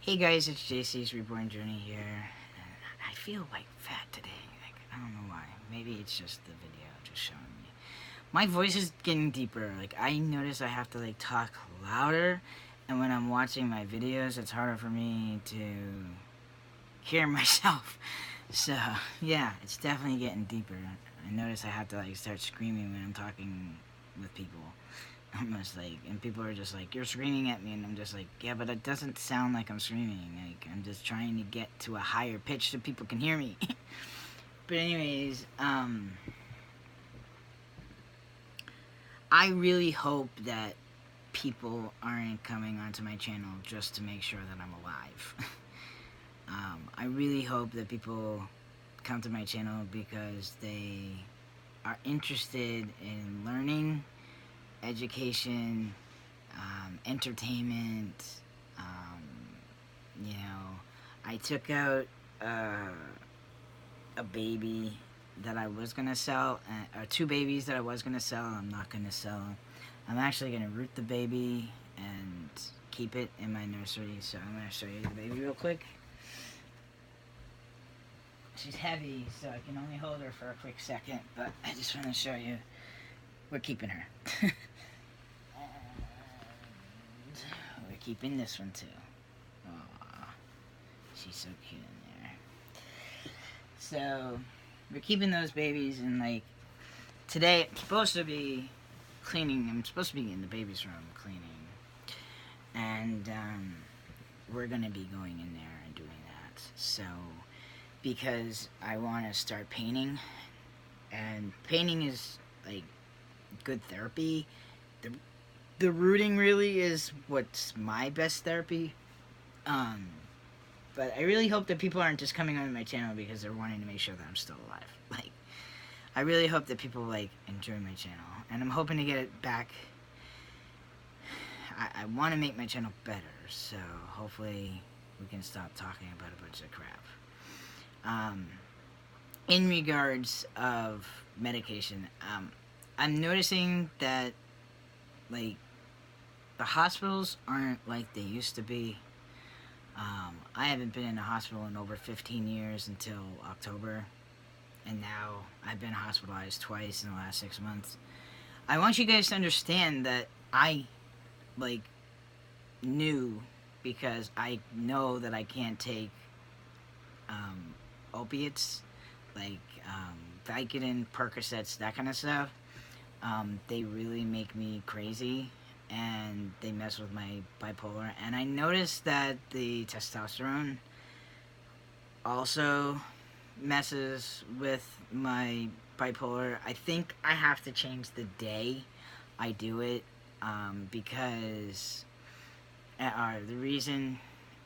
Hey guys, it's Jcsreborn Journey here. And I feel like fat today. I don't know why. Maybe it's just the video just showing me. My voice is getting deeper. I notice I have to talk louder, and when I'm watching my videos, it's harder for me to hear myself. So yeah, it's definitely getting deeper. I notice I have to start screaming when I'm talking with people. Almost and people are just you're screaming at me, and I'm just yeah, but it doesn't sound like I'm screaming. I'm just trying to get to a higher pitch so people can hear me. But anyways, I really hope that people aren't coming onto my channel just to make sure that I'm alive. I really hope that people come to my channel because they are interested in learning, education, entertainment. You know, I took out a baby that I was gonna sell, or two babies that I was gonna sell. I'm not gonna sell them. I'm actually gonna root the baby and keep it in my nursery. So I'm gonna show you the baby real quick. She's heavy, so I can only hold her for a quick second, but I just want to show you we're keeping her. And we're keeping this one too. Aww, she's so cute in there. So we're keeping those babies, and today I'm supposed to be cleaning. I'm supposed to be in the baby's room cleaning, and we're gonna be going in there and doing that. So because I want to start painting, and painting is good therapy. The rooting really is what's my best therapy. But I really hope that people aren't just coming onto my channel because they're wanting to make sure that I'm still alive. I really hope that people enjoy my channel, and I'm hoping to get it back. I want to make my channel better, so hopefully we can stop talking about a bunch of crap. In regards of medication, I'm noticing that the hospitals aren't like they used to be. I haven't been in a hospital in over 15 years until October, and now I've been hospitalized twice in the last 6 months. I want you guys to understand that I knew, because I know that I can't take opiates Vicodin, Percocets, that kind of stuff. They really make me crazy, and they mess with my bipolar. And I noticed that the testosterone also messes with my bipolar. I think I have to change the day I do it, because the reason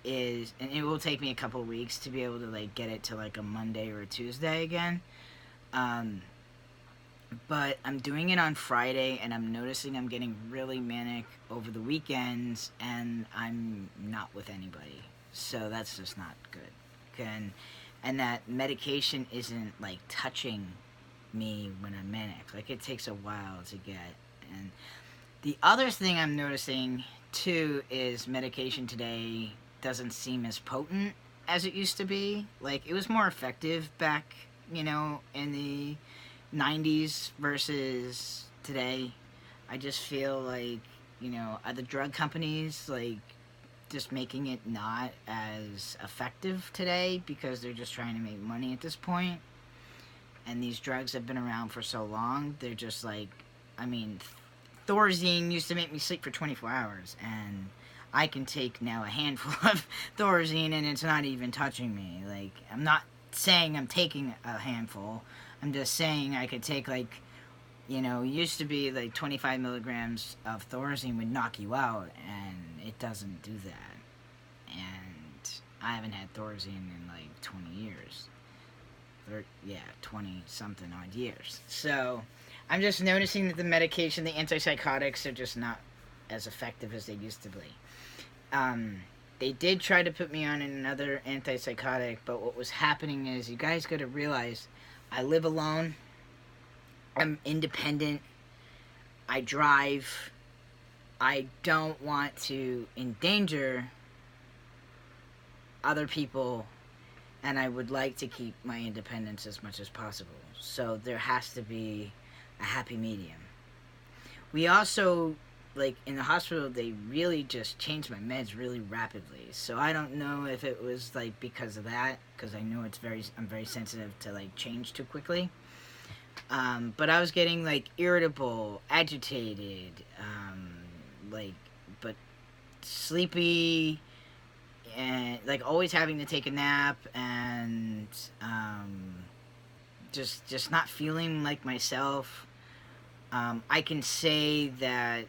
is, and it will take me a couple weeks to be able to get it to a Monday or a Tuesday again. But I'm doing it on Friday, and I'm noticing I'm getting really manic over the weekends, and I'm not with anybody. So that's just not good. And that medication isn't touching me when I'm manic. It takes a while to get. And the other thing I'm noticing too is medication today doesn't seem as potent as it used to be. It was more effective back, in the 90s versus today. I just feel are the drug companies just making it not as effective today because they're just trying to make money at this point. And these drugs have been around for so long, they're just Thorazine used to make me sleep for 24 hours, and I can take now a handful of Thorazine and it's not even touching me. I'm not saying I'm taking a handful. I'm just saying I could take used to be 25 milligrams of Thorazine would knock you out, and it doesn't do that. And I haven't had Thorazine in 20 years. 20 something odd years. So I'm just noticing that the medication, the antipsychotics, are just not as effective as they used to be. They did try to put me on another antipsychotic, but what was happening is, you guys got to realize, I live alone, I'm independent, I drive, I don't want to endanger other people, and I would like to keep my independence as much as possible. So there has to be a happy medium. We also, like, in the hospital, they really just changed my meds really rapidly. So I don't know if it was, like, because of that, because I know I'm very sensitive to, like, change too quickly. But I was getting, like, irritable, agitated, like, but sleepy, and, like, always having to take a nap, and just not feeling like myself. I can say that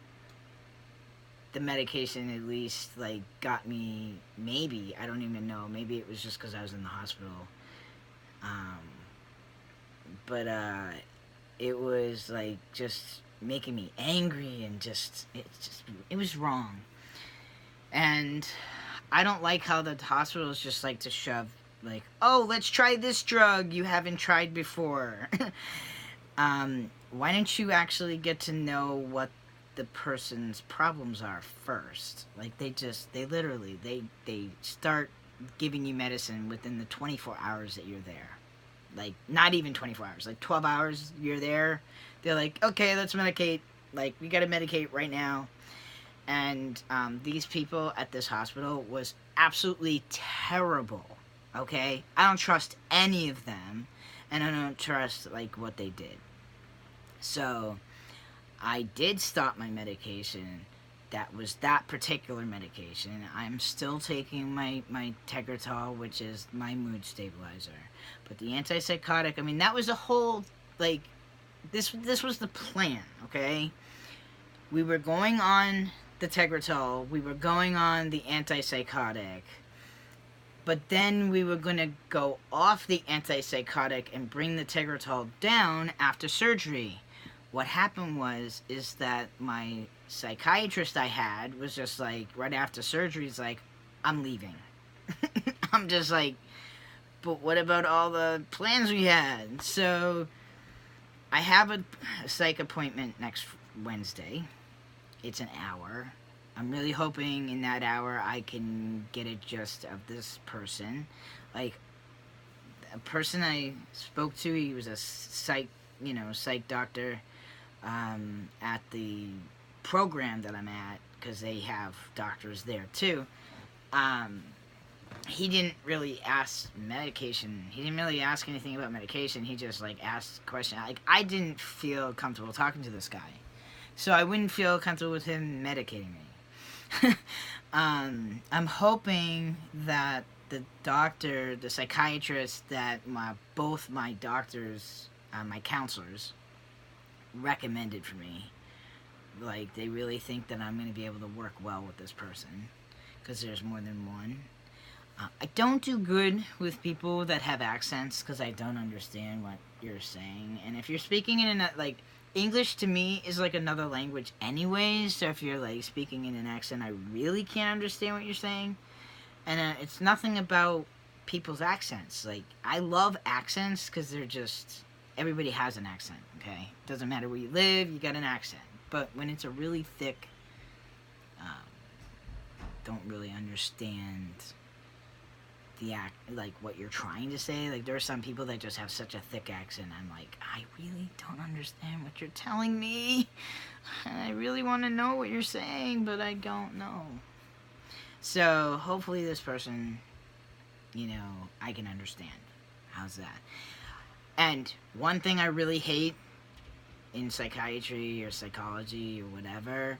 the medication at least, like, got me, maybe, I don't even know, maybe it was just because I was in the hospital. But it was, like, just making me angry, and it was wrong. And I don't like how the hospitals just like to shove, like, oh, let's try this drug you haven't tried before. Why don't you actually get to know what the person's problems are first? Like, they literally, they start giving you medicine within the 24 hours that you're there. Like, not even 24 hours, like 12 hours you're there. They're like, okay, let's medicate. Like, we gotta medicate right now. And these people at this hospital was absolutely terrible. Okay, I don't trust any of them, and I don't trust, like, what they did. So I did stop my medication. That was that particular medication. I'm still taking my Tegretol, which is my mood stabilizer. But the antipsychotic, I mean, that was a whole, like, this was the plan, okay? We were going on the Tegretol, we were going on the antipsychotic, but then we were going to go off the antipsychotic and bring the Tegretol down after surgery. What happened is that my psychiatrist I had was just like, right after surgery, he's like, I'm leaving. I'm just like, but what about all the plans we had? So I have a psych appointment next Wednesday. It's an hour. I'm really hoping in that hour I can get a gist of this person. Like, a person I spoke to, he was a psych doctor at the program that I'm at, because they have doctors there too. He didn't really ask medication. He didn't really ask anything about medication. He just, like, asked a question. Like, I didn't feel comfortable talking to this guy, so I wouldn't feel comfortable with him medicating me. I'm hoping that the doctor, the psychiatrist that both my doctors, my counselors, recommended for me, like, they really think that I'm going to be able to work well with this person, because there's more than one. I don't do good with people that have accents, because I don't understand what you're saying. And if you're speaking in a, like, English to me is like another language anyways, so if you're, like, speaking in an accent, I really can't understand what you're saying. And it's nothing about people's accents. Like, I love accents because they're just, everybody has an accent, okay? Doesn't matter where you live, you got an accent. But when it's a really thick, don't really understand like, what you're trying to say. Like, there are some people that just have such a thick accent. I'm like, I really don't understand what you're telling me. I really want to know what you're saying, but I don't know. So hopefully this person, I can understand. How's that? And one thing I really hate in psychiatry or psychology or whatever,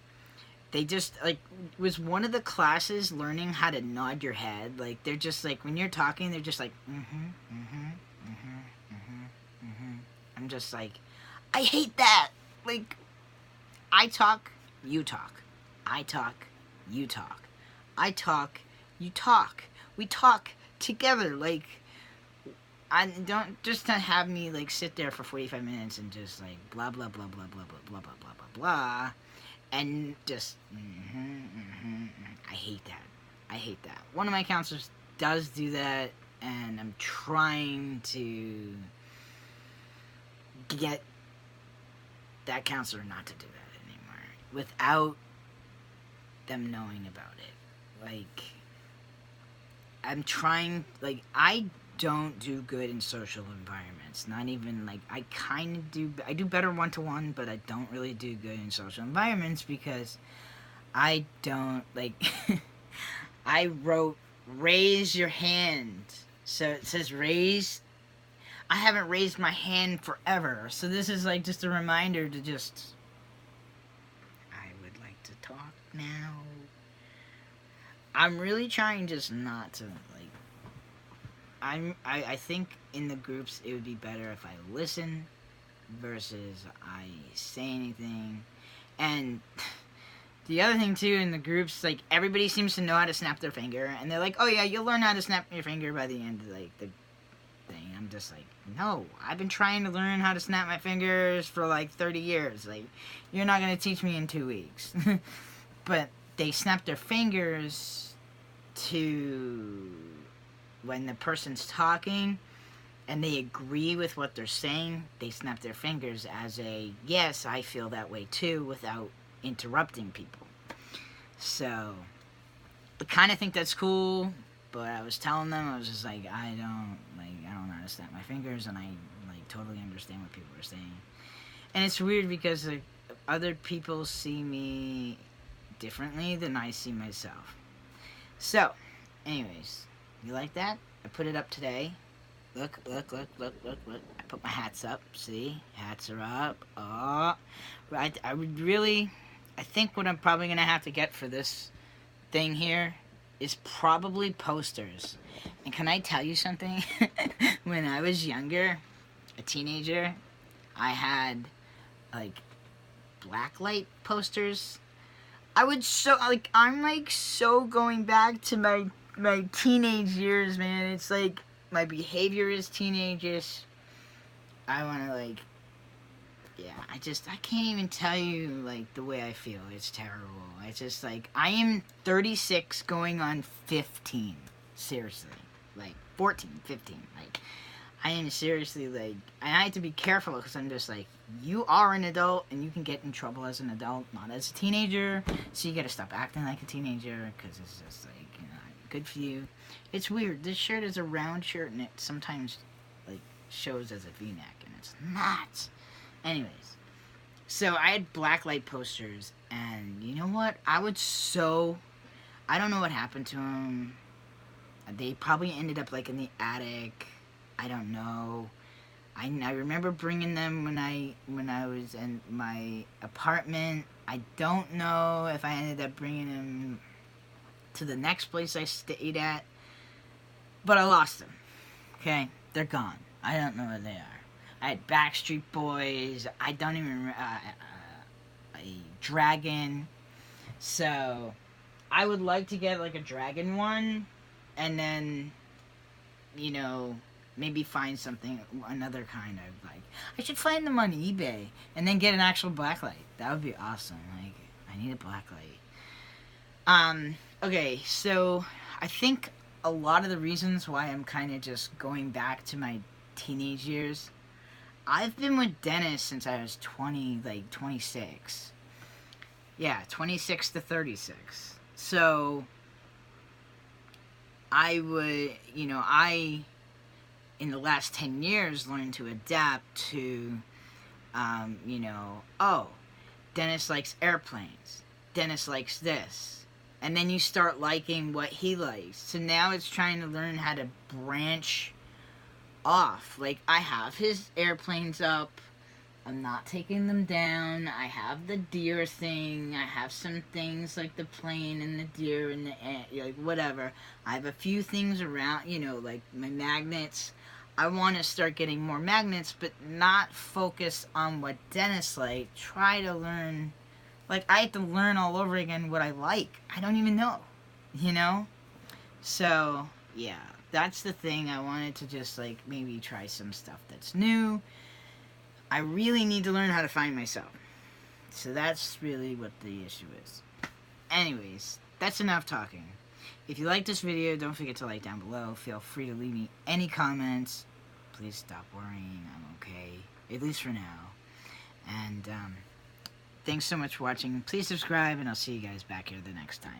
they just, like, was one of the classes learning how to nod your head. Like, they're just, like, when you're talking, they're just like, I'm just like, I hate that. Like, I talk, you talk. I talk, you talk. I talk, you talk. We talk together. Like, I don't just have me, like, sit there for 45 minutes and just, like, blah, blah, blah, blah, blah, blah, blah, blah, blah, blah, blah. And just, I hate that. I hate that. One of my counselors does do that, and I'm trying to get that counselor not to do that anymore without them knowing about it. Like, I'm trying, like, I don't do good in social environments. Not even, like, I kind of do, I do better one-to-one, but I don't really do good in social environments because I don't, like, I wrote, raise your hand. So it says raise. I haven't raised my hand forever. So this is, like, just a reminder to just, I would like to talk now. I'm really trying just not to, like, I think in the groups it would be better if I listen versus I say anything. And the other thing too, in the groups, like, everybody seems to know how to snap their finger, and they're like, oh yeah, you'll learn how to snap your finger by the end of, like, the thing. I'm just like, no, I've been trying to learn how to snap my fingers for like 30 years. Like, you're not going to teach me in 2 weeks. But they snap their fingers to when the person's talking and they agree with what they're saying. They snap their fingers as a, yes, I feel that way too, without interrupting people. So I kind of think that's cool, but I was telling them, I was just like, I don't know how to snap my fingers, and I, like, totally understand what people are saying. And it's weird because, like, other people see me differently than I see myself. So, anyways, you like that? I put it up today. Look. I put my hats up. See? Hats are up. Oh. Right. I think what I'm probably going to have to get for this thing here is probably posters. And can I tell you something? When I was younger, a teenager, I had, like, blacklight posters. I'm so going back to my teenage years, man. It's like my behavior is teenageish. I want to, like, yeah, I can't even tell you, like, the way I feel. It's terrible. It's just, like, I am 36 going on 15. Seriously. Like, 14, 15. Like, I am seriously, like, and I have to be careful because I'm just like, you are an adult and you can get in trouble as an adult, not as a teenager. So you gotta stop acting like a teenager because it's just, like, you know, good for you. It's weird. This shirt is a round shirt and it sometimes, like, shows as a v-neck, and it's not. Anyways, so I had blacklight posters, and you know what? I don't know what happened to them. They probably ended up, like, in the attic. I don't know. I remember bringing them when I was in my apartment. I don't know if I ended up bringing them to the next place I stayed at, but I lost them. Okay, they're gone. I don't know where they are. I had Backstreet Boys. I don't even remember, a dragon. So I would like to get, like, a dragon one, and then, you know, maybe find something, another kind of, like, I should find them on eBay and then get an actual blacklight. That would be awesome. Like, I need a blacklight. Okay, so I think a lot of the reasons why I'm kind of just going back to my teenage years, I've been with Dennis since I was 26. Yeah, 26 to 36. So I would, you know, in the last 10 years, learned to adapt to, you know, oh, Dennis likes airplanes. Dennis likes this. And then you start liking what he likes. So now it's trying to learn how to branch off. Like, I have his airplanes up. I'm not taking them down. I have the deer thing. I have some things like the plane and the deer and the, like, whatever. I have a few things around, you know, like my magnets. I want to start getting more magnets, but not focus on what Dennis liked. Try to learn, like, I have to learn all over again what I like. I don't even know, you know? So, yeah, that's the thing. I wanted to just, like, maybe try some stuff that's new. I really need to learn how to find myself. So that's really what the issue is. Anyways, that's enough talking. If you like this video, don't forget to like down below. Feel free to leave me any comments. Please stop worrying. I'm okay. At least for now. And thanks so much for watching. Please subscribe, and I'll see you guys back here the next time.